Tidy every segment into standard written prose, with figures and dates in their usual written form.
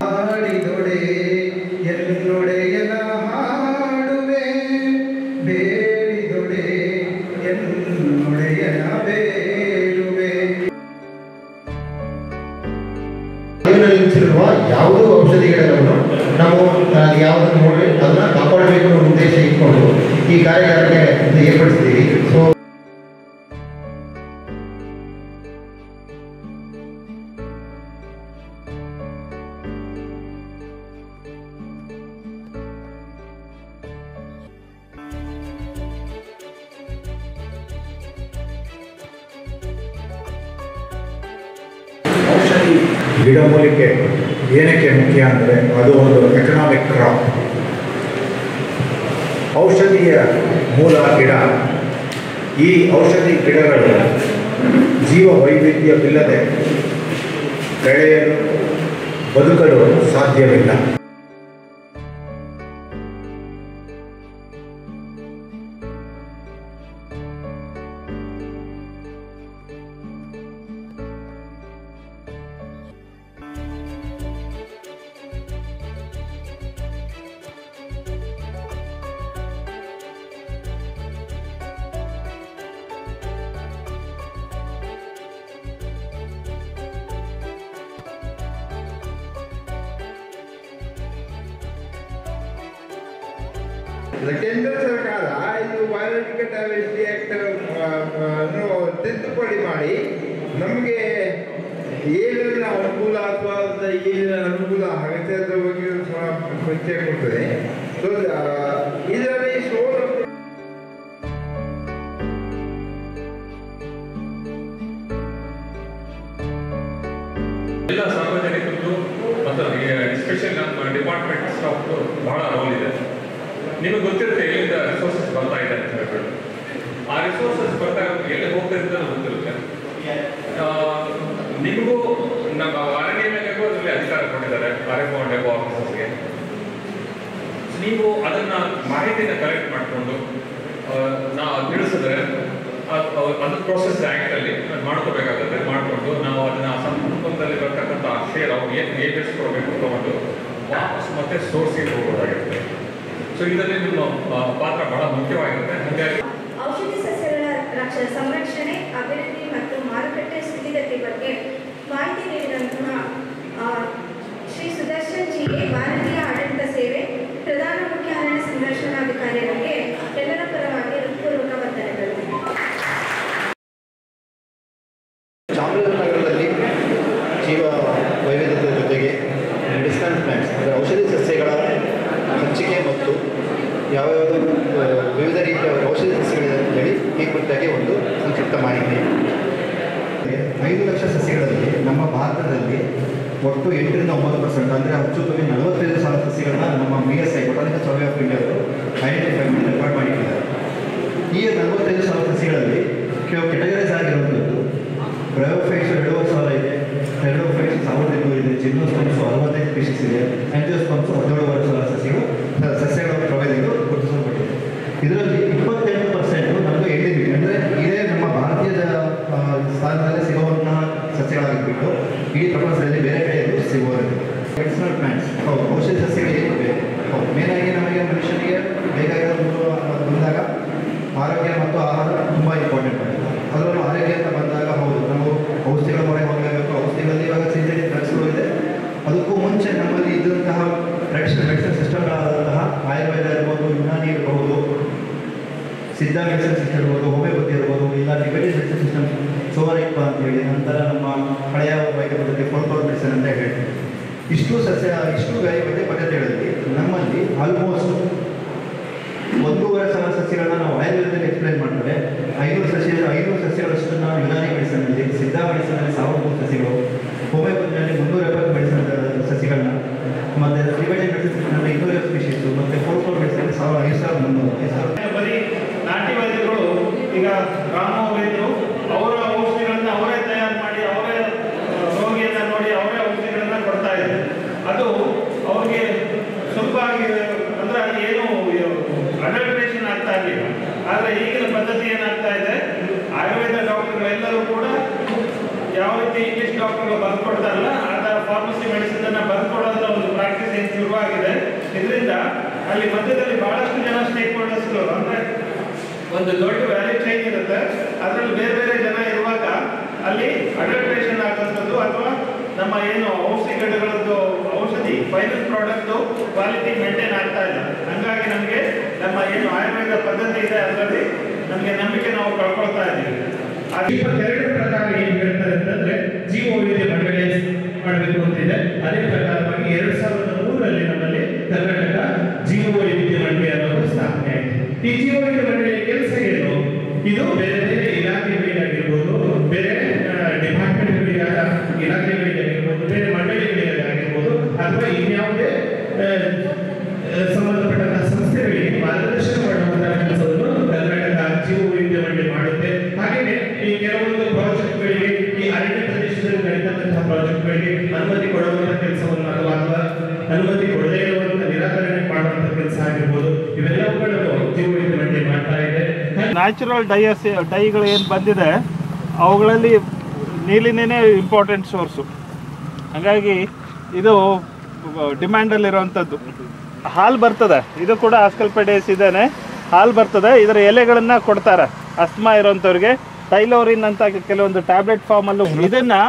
ಹಾಡಿದೊಡೆ ಎನ್ನೊಡೆಯನ ಹಾಡುವೆ ಬೇಡಿದೊಡೆ ಎನ್ನೊಡೆಯನ ಬೇಡುವೆ. ನಿಲ್ಲಿಸಿರುವ ಯಾವುದೋ ಔಷಧಿಗಳನ್ನು ನಾವು ಯಾವುದನ್ನು ನೋಡಿ ಅದನ್ನು ಕಾಪಾಡಬೇಕು ಅನ್ನೋ ಉದ್ದೇಶ ಇಟ್ಕೊಂಡು ಈ ಕಾರ್ಯಾಗಾರಕ್ಕೆ ಏರ್ಪಡಿಸ್ತೀವಿ. ಸೊ ಗಿಡಮೂಲಿಕೆ ಏನಕ್ಕೆ ಮುಖ್ಯ ಅಂದರೆ ಅದು ಒಂದು ಎಕನಾಮಿಕ್ ಕ್ರಾಪ್. ಔಷಧಿಯ ಮೂಲ ಗಿಡ. ಈ ಔಷಧಿ ಗಿಡಗಳು ಜೀವ ವೈವಿಧ್ಯವಿಲ್ಲದೆ ಬೆಳೆಯಲು ಬದುಕಲು ಸಾಧ್ಯವಿಲ್ಲ. ಕೇಂದ್ರ ಸರ್ಕಾರ ಇದು ಬಯೋಲಾಜಿಕಲ್ ಡೈವರ್ಸಿಟಿ ಆಕ್ಟ್ ತಿದ್ದುಪಡಿ ಮಾಡಿ ನಮಗೆ ಏನೆಲ್ಲ ಅನುಕೂಲ ಅಥವಾ ಏನೆಲ್ಲ ಅನುಕೂಲ ಅಗತ್ಯದ ಬಗ್ಗೆ ಪರಿಚಯ ಕೊಡ್ತದೆ. ಸೊ ಇದರಲ್ಲಿ ಎಲ್ಲ ಸಾರ್ವಜನಿಕರು ಮತ್ತು ಎಸ್ಪೆಷಲ್ ನಮ್ಮ ಡಿಪಾರ್ಟ್ಮೆಂಟ್ ಸ್ಟಾಫ್ ಬಹಳ ರೋಲ್ ಇದೆ. ನಿಮಗೆ ಗೊತ್ತಿರುತ್ತೆ ಎಲ್ಲಿಂದ ರಿಸೋರ್ಸಸ್ ಬರ್ತಾ ಇದೆ ಅಂತ ಹೇಳ್ಬಿಟ್ಟು. ಆ ರಿಸೋರ್ಸಸ್ ಬರ್ತಾ ಎಲ್ಲಿ ಹೋಗ್ತಾ ಅಂತ ಗೊತ್ತಿರುತ್ತೆ. ನಿಮಗೂ ನಮ್ಮ ಅರಣ್ಯ ಇಲಾಖೆಗೂ ಅದರಲ್ಲಿ ಅಧಿಕಾರ ಕೊಟ್ಟಿದ್ದಾರೆ, ಆರ್ಎಫ್ಒ ಅಂಡ್ ಎಫ್ಒ ಆಫೀಸರ್ಸ್ಗೆ. ನೀವು ಅದನ್ನ ಮಾಹಿತಿನ ಕಲೆಕ್ಟ್ ಮಾಡಿಕೊಂಡು ನಾವು ತಿಳಿಸಿದ್ರೆ ಅದು ಪ್ರೋಸೆಸ್ ಆ್ಯಕ್ಟಲ್ಲಿ ಮಾಡ್ಕೋಬೇಕಾಗುತ್ತೆ. ಮಾಡಿಕೊಂಡು ನಾವು ಅದನ್ನ ಸಂದರ್ಭದಲ್ಲಿ ಬರ್ತಕ್ಕಂಥ ಶೇರ್ ಅವ್ರು ಏನು ಕೊಡಬೇಕು ತಗೊಂಡು ವಾಪಸ್ ಮತ್ತೆ ಸೋರ್ಸಿಗೆ ಹೋಗೋದಾಗಿರುತ್ತೆ. ಸೊ ಇದರಲ್ಲಿ ನಿಮ್ಮ ಪಾತ್ರ ಬಹಳ ಮುಖ್ಯವಾಗಿರುತ್ತೆ. ಹಾಗಾಗಿ ಔಷಧಿ ಸಸ್ಯಗಳ ಸಂರಕ್ಷಣೆ, ಅಭಿವೃದ್ಧಿ ಮತ್ತು ಮಾರುಕಟ್ಟೆ ಸ್ಥಿತಿಗತಿ ಬಗ್ಗೆ ಮಾಹಿತಿ ನೀಡಿದಂತಹ ಶ್ರೀ ಸುದರ್ಶನ್ ಜಿಗೆ ಭಾರತೀಯ ಆಡಳಿತ ಸೇವೆ ಪ್ರಧಾನ ಮುಖ್ಯ ಅರಣ್ಯ ಸಂರಕ್ಷಣಾಧಿಕಾರಿಯವರಿಗೆ ಎಲ್ಲರ ಪರವಾಗಿ ಹೃತ್ಪೂರ್ವಕ ವಂದನೆಗಳು. ಚಾಮರಾಜನಗರದಲ್ಲಿ ಜೀವ ವೈವಿಧ್ಯತೆಯ ಜೊತೆಗೆ ಮೆಡಿಸಿನಲ್ ಪ್ಲಾಂಟ್ಸ್ ಅಂದರೆ ಔಷಧಿ ಸಸ್ಯಗಳ ಹಂಚಿಕೆ ಮತ್ತು ಯಾವ್ಯಾವ ವಿವಿಧ ರೀತಿಯ ಔಷಧಿ ಸಸ್ಯಗಳಿದೆ ಅಂತೇಳಿ ಈ ಕುರಿತಾಗಿ ಒಂದು ಸಂಕ್ಷಿಪ್ತ ಮಾಹಿತಿ. 5 ಲಕ್ಷ ಸಸ್ಯಗಳಲ್ಲಿ ನಮ್ಮ ಭಾರತದಲ್ಲಿ ಒಟ್ಟು 8-9% ಅಂದರೆ ಹೆಚ್ಚು ಕಮ್ಮಿ 45,000 ಸಸ್ಯಗಳನ್ನ ನಮ್ಮ BSI botanical survey of India ಅವರು ಐಡೆಂಟಿಫೈ ಮಾಡಿ ರೆಕಾರ್ಡ್ ಮಾಡಿದ್ದಾರೆ. ಈ 45,000 ಸಸ್ಯಗಳಲ್ಲಿ ಕೆಲವು ಕೆಟಗರೈಸ್ ಆಗಿರುವಂಥದ್ದು ಬ್ರಯೋಫೈಟ್ಸ್ 2,500 ಇದೆ, ಟೆರಡೋಫೈಟ್ಸ್ 1,200 ಇದೆ, ಜಿಮ್ನೋಸ್ಪಮ್ಸು 65 ಸ್ಪೀಷೀಸ್ ಇದೆ, ಆಂಜಿಯೋಸ್ಪಮ್ಸು 17,500 ಸಸ್ಯಗಳ ಪ್ರಭೇದಗಳು ಗುರುತಿಸಲ್ಪಟ್ಟಿದೆ. ಇದರಲ್ಲಿ 28% ನಮಗೆ ಎಂಡಿಮಿಕ್ ಅಂದರೆ ಇದೇ ನಮ್ಮ ಭಾರತೀಯ ಸ್ಥಾನದಲ್ಲಿ ಸಿಗುವಂತಹ ಸಸ್ಯಗಳಾಗಿಬಿಟ್ಟು ಇಡೀ ಪ್ರಪಂಚದಲ್ಲಿ ಬೇರೆ ಕಡೆಯಲ್ಲೂ ಸಿಗುವುದು. ಮೆಡಿಸಿನಲ್ ಪ್ಲಾಂಟ್ಸ್ ಔಷಧಿ ಸಸ್ಯಗಳು ಏನಿವೆ ಮೇನಾಗಿ ನಮಗೆ ಮನುಷ್ಯನಿಗೆ ಬೇಕಾಗಿರೋ ಬಂದಾಗ ಆರೋಗ್ಯ ಮತ್ತು ಆಹಾರ ತುಂಬ ಇಂಪಾರ್ಟೆಂಟ್ ಆಗಿದೆ. ಅದರಲ್ಲೂ ಆರೋಗ್ಯ ಅಂತ ಬಂದಾಗ ಹೌದು ನಾವು ಔಷಧಿಗಳ ಮೊರೆ ಹೋಗಲೇಬೇಕು. ಔಷಧಿಗಳಲ್ಲಿ ಇವಾಗ ಸಿಂಥೆಟಿಕ್ ಡ್ರಗ್ಸ್ಗಳು ಇದೆ. ಅದಕ್ಕೂ ಮುಂಚೆ ನಮ್ಮಲ್ಲಿ ಇದ್ದಂತಹ ಟ್ರೆಡಿಷನಲ್ ಮೆಡಿಸಿನ್ ಸಿಸ್ಟಮ್ಗಳಾದಂತಹ ಆಯುರ್ವೇದ ಇರ್ಬೋದು, ಯುನಾನಿ ಇರಬಹುದು, ಸಿದ್ಧ ಮೆಡಿಸಿನ್ ಸಿಸ್ಟಮ್ ಇರ್ಬೋದು, ಹೋಮಿಯೋಪತಿ ಇರ್ಬೋದು, ಇಲ್ಲ ಟಿಬೆಟಿನ್ ಮೆಡಿಸಿನ್ ಸಿಸ್ಟಮ್ ಸೋವರಿಪ್ಪ ಅಂತೇಳಿ, ನಂತರ ನಮ್ಮ ಹಳೆಯ ವೈದ್ಯ ಪದ್ಧತಿ ಫೋಲ್ಕ್ಲೋರ್ ಮೆಡಿಸಿನ್ ಅಂತ ಹೇಳ್ತೀವಿ. ಇಷ್ಟು ವೈದ್ಯ ಪದ್ಧತಿಗಳಲ್ಲಿ ನಮ್ಮಲ್ಲಿ ಆಲ್ಮೋಸ್ಟ್ 1,500 ಸಸ್ಯಗಳನ್ನ ನಾವು ಆಯುರ್ವೇದದಲ್ಲಿ ಎಕ್ಸ್ಪ್ಲೈನ್ ಮಾಡ್ತಾರೆ. 500 ಸಸ್ಯಗಳಷ್ಟು ನಾವು ಯುನಾನಿ ಮೆಡಿಸಿನಲ್ಲಿ, ಸಿದ್ಧ ಮೆಡಿಸಿನಲ್ಲಿ 1,000 ಸಸ್ಯಗಳು, ಹೋಮಿಯೋಪತಿನಲ್ಲಿ 370 ಮೆಡಿಸಿನ್ ಸಸ್ಯಗಳನ್ನ, ಮತ್ತು ಟಿಬೆಟಿನ್ ಮೆಡಿಸಿನ್ನಲ್ಲಿ 200 ಸ್ಪೀಷೀಸು, ಮತ್ತು ಫೋಲ್ಕ್ಲೋರ್ ಮೆಡಿಸಿನಲ್ಲಿ 5,300. ಬರೀ ನಾಟಿ ವೈದ್ಯರು ಈಗ ಗ್ರಾಮ ವೈದ್ಯರು ಅವರ ಔಷಧಿಗಳನ್ನ ಅವರೇ ತಯಾರು ಮಾಡಿ ಅವರೇ ರೋಗಿಯನ್ನು ನೋಡಿ ಅವರೇ ಔಷಧಿಗಳನ್ನ ಕೊಡ್ತಾ ಇದ್ದಾರೆ. ಅದು ಅವ್ರಿಗೆ ಸ್ವಲ್ಪ ಅಂದರೆ ಅಲ್ಲಿ ಏನು ಅಡಲ್ಟ್ರೇಷನ್ ಆಗ್ತಾ ಇರಲಿಲ್ಲ. ಆದರೆ ಈಗಿನ ಪದ್ಧತಿ ಏನಾಗ್ತಾ ಇದೆ, ಆಯುರ್ವೇದ ಡಾಕ್ಟರ್ಗಳೆಲ್ಲರೂ ಕೂಡ ಯಾವ ರೀತಿ ಇಂಗ್ಲೀಷ್ ಡಾಕ್ಟರ್ಗಳು ಬರ್ಕೊಡ್ತಾರಲ್ಲ ಆ ಥರ ಫಾರ್ಮಸಿ ಮೆಡಿಸಿನ್ ಅನ್ನು ಬರ್ಕೊಡೋಂಥ ಒಂದು ಅಲ್ಲಿ ಮಧ್ಯದಲ್ಲಿ ಬಹಳಷ್ಟು ಜನ ಸ್ಟೇಕ್ ಹೋಲ್ಡರ್ಸ್ಗಳು, ಅಂದರೆ ಒಂದು ದೊಡ್ಡ ವ್ಯಾಲ್ಯೂ ಚೈನ್ ಇರುತ್ತೆ, ಅದರಲ್ಲಿ ಬೇರೆ ಬೇರೆ ಜನ ಇರುವಾಗ ಅಲ್ಲಿ ಅಡಲ್ಟ್ರೇಷನ್ ಆಗುವಂಥದ್ದು ಅಥವಾ ನಮ್ಮ ಏನು ಔಷಧಿ ಫೈನಲ್ ಪ್ರಾಡಕ್ಟ್ ಕ್ವಾಲಿಟಿ ಮೇಂಟೈನ್ ಆಗ್ತಾ ಇಲ್ಲ. ಹಂಗಾಗಿ ನಮಗೆ ನಮ್ಮ ಏನು ಆಯುರ್ವೇದ ಪದ್ಧತಿ ಇದೆ ಅದರಲ್ಲಿ ನಮಗೆ ನಂಬಿಕೆ ನಾವು ಕಳ್ಕೊಳ್ತಾ ಇದ್ದೀವಿ. 22 ಪ್ರಕಾರ ಏನು ಹೇಳ್ತಾರೆ ಅಂತಂದ್ರೆ ಜೀವ ವೈವಿಧ್ಯ ಮಂಡಳಿ ಮಾಡಬೇಕು ಅಂತಿದೆ. ಅದೇ ಪ್ರಕಾರವಾಗಿ 2003ರಲ್ಲಿ ನಮ್ಮಲ್ಲಿ ಕರ್ನಾಟಕ ಜೀವ ವೈವಿಧ್ಯ ಮಂಡಳಿ ಅನ್ನೋದು ಸ್ಥಾಪನೆ ಆಯಿತು. ಈ ಜೀವ ವೈವಿಧ್ಯ ಮಂಡಳಿಯ ಕೆಲಸ ಏನು? ಇದು ಬೇರೆ ಬೇರೆ ಇಲಾಖೆಗಳಿಗಾಗಿರ್ಬೋದು, ಬೇರೆ ಡಿಪಾರ್ಟ್ಮೆಂಟ್ಗಳಿಗಾದ ಇಲಾಖೆಗಳಿಗಾಗಿರ್ಬೋದು, ಬೇರೆ ಮಂಡಳಿಗಳಿಗಾಗಿರ್ಬೋದು, ಅಥವಾ ಇನ್ಯಾವುದೇ ಸಂಬಂಧಪಟ್ಟಂತಹ ಸಂಸ್ಥೆಗಳಿಗೆ ಮಾರ್ಗದರ್ಶನ ಮಾಡುವಂತಹ ಕೆಲಸವನ್ನು ಕರ್ನಾಟಕ ಜೀವ ವೈವಿಧ್ಯ ಮಂಡಳಿ ಮಾಡುತ್ತೆ. ಹಾಗೆಯೇ ಈ ಕೆಲವೊಂದು ಪ್ರಾಜೆಕ್ಟ್ಗಳಿಗೆ, ಈ ಅರಣ್ಯ ಪ್ರದೇಶದಲ್ಲಿ ನಡೆದಂತಹ ಪ್ರಾಜೆಕ್ಟ್ಗಳಿಗೆ ಅನುಮತಿ ಕೊಡುವಂತಹ ಕೆಲಸವನ್ನು ಅಥವಾ ಅನುಮತಿ ಕೊಡದೇ ಇರುವಂತಹ ನಿರಾಕರಣೆ ಮಾಡುವಂತಹ ಕೆಲಸ ಆಗಿರ್ಬೋದು, ಇವೆಲ್ಲವುಗಳನ್ನು ಜೀವ ವೈವಿಧ್ಯ ಮಂಡಳಿ ಮಾಡ್ತಾ ಇದೆ. ನ್ಯಾಚುರಲ್ ಡೈಗಳು ಏನು ಬಂದಿದೆ ಅವುಗಳಲ್ಲಿ ನೀಲಿನೇ ಇಂಪಾರ್ಟೆಂಟ್ ಸೋರ್ಸು. ಹಾಗಾಗಿ ಇದು ಡಿಮ್ಯಾಂಡಲ್ಲಿರುವಂಥದ್ದು. ಹಾಲು ಬರ್ತದೆ, ಇದು ಕೂಡ ಆಸ್ಕಲ್ಪೈಡೇಸ್ ಇದೇನೆ, ಹಾಲು ಬರ್ತದೆ. ಇದರ ಎಲೆಗಳನ್ನು ಕೊಡ್ತಾರೆ ಅಸ್ತಮಾ ಇರೋಂಥವ್ರಿಗೆ. ಟೈಲೋರಿನ್ ಅಂತ ಕೆಲವೊಂದು ಟ್ಯಾಬ್ಲೆಟ್ ಫಾರ್ಮಲ್ಲೂ ಇದನ್ನು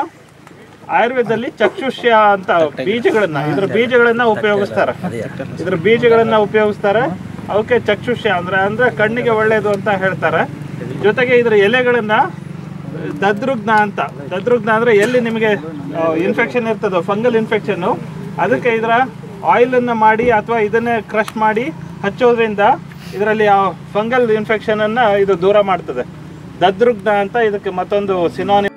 ಆಯುರ್ವೇದದಲ್ಲಿ ಚಕ್ಷುಷ್ಯ ಅಂತ ಇದ್ರ ಬೀಜಗಳನ್ನು ಉಪಯೋಗಿಸ್ತಾರೆ. ಅವಕ್ಕೆ ಚಕ್ಷುಷ್ಯ ಅಂದರೆ ಕಣ್ಣಿಗೆ ಒಳ್ಳೆಯದು ಅಂತ ಹೇಳ್ತಾರೆ. ಜೊತೆಗೆ ಇದರ ಎಲೆಗಳನ್ನು ದದ್ರುಗ್ನ ಅಂದರೆ ಎಲ್ಲಿ ನಿಮಗೆ ಇನ್ಫೆಕ್ಷನ್ ಇರ್ತದೋ, ಫಂಗಲ್ ಇನ್ಫೆಕ್ಷನ್ನು, ಅದಕ್ಕೆ ಇದರ ಆಯಿಲನ್ನು ಮಾಡಿ ಅಥವಾ ಇದನ್ನೇ ಕ್ರಷ್ ಮಾಡಿ ಹಚ್ಚೋದ್ರಿಂದ ಇದರಲ್ಲಿ ಆ ಫಂಗಲ್ ಇನ್ಫೆಕ್ಷನನ್ನು ಇದು ದೂರ ಮಾಡ್ತದೆ. ದದ್ರುಗ್ನ ಅಂತ ಇದಕ್ಕೆ ಮತ್ತೊಂದು ಸಿನಾನಿಮ್